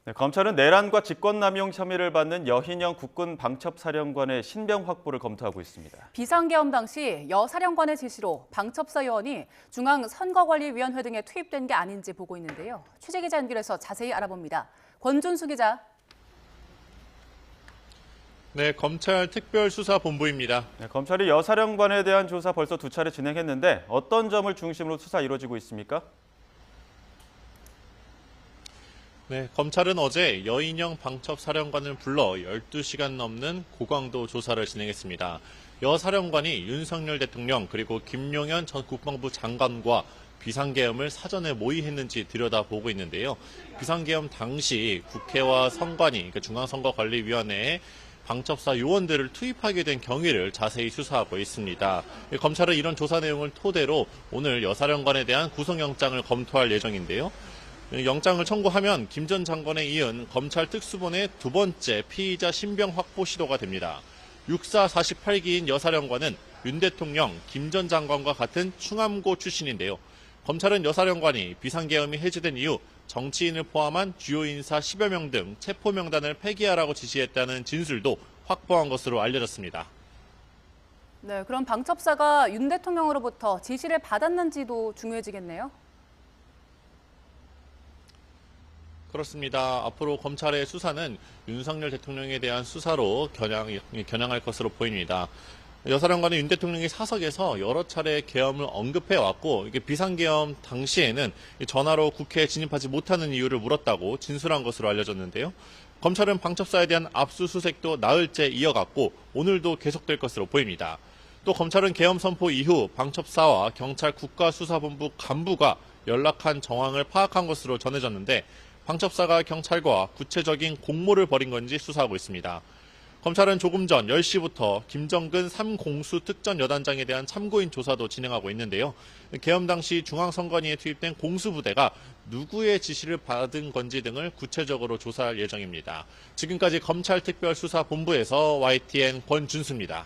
네, 검찰은 내란과 직권남용 혐의를 받는 여인영 국군 방첩사령관의 신병 확보를 검토하고 있습니다. 비상계엄 당시 여 사령관의 지시로 방첩사 요원이 중앙선거관리위원회 등에 투입된 게 아닌지 보고 있는데요. 취재기자 연결해서 자세히 알아봅니다. 권준수 기자. 네, 검찰 특별수사본부입니다. 네, 검찰이 여 사령관에 대한 조사 벌써 2차례 진행했는데 어떤 점을 중심으로 수사 이루어지고 있습니까? 네, 검찰은 어제 여인영 방첩사령관을 불러 12시간 넘는 고강도 조사를 진행했습니다. 여 사령관이 윤석열 대통령 그리고 김용현 전 국방부 장관과 비상계엄을 사전에 모의했는지 들여다보고 있는데요. 비상계엄 당시 국회와 선관위, 그러니까 중앙선거관리위원회에 방첩사 요원들을 투입하게 된 경위를 자세히 수사하고 있습니다. 검찰은 이런 조사 내용을 토대로 오늘 여 사령관에 대한 구속영장을 검토할 예정인데요. 영장을 청구하면 김 전 장관에 이은 검찰 특수본의 두 번째 피의자 신병 확보 시도가 됩니다. 육사 48기인 여 사령관은 윤 대통령, 김 전 장관과 같은 충암고 출신인데요. 검찰은 여 사령관이 비상계엄이 해제된 이후 정치인을 포함한 주요 인사 10여 명 등 체포 명단을 폐기하라고 지시했다는 진술도 확보한 것으로 알려졌습니다. 네, 그럼 방첩사가 윤 대통령으로부터 지시를 받았는지도 중요해지겠네요. 그렇습니다. 앞으로 검찰의 수사는 윤석열 대통령에 대한 수사로 겨냥할 것으로 보입니다. 여 사령관은 윤 대통령이 사석에서 여러 차례 계엄을 언급해왔고 이게 비상계엄 당시에는 전화로 국회에 진입하지 못하는 이유를 물었다고 진술한 것으로 알려졌는데요. 검찰은 방첩사에 대한 압수수색도 나흘째 이어갔고 오늘도 계속될 것으로 보입니다. 또 검찰은 계엄 선포 이후 방첩사와 경찰 국가수사본부 간부가 연락한 정황을 파악한 것으로 전해졌는데 방첩사가 경찰과 구체적인 공모를 벌인 건지 수사하고 있습니다. 검찰은 조금 전 10시부터 김정근 3공수 특전여단장에 대한 참고인 조사도 진행하고 있는데요. 계엄 당시 중앙선관위에 투입된 공수부대가 누구의 지시를 받은 건지 등을 구체적으로 조사할 예정입니다. 지금까지 검찰특별수사본부에서 YTN 권준수입니다.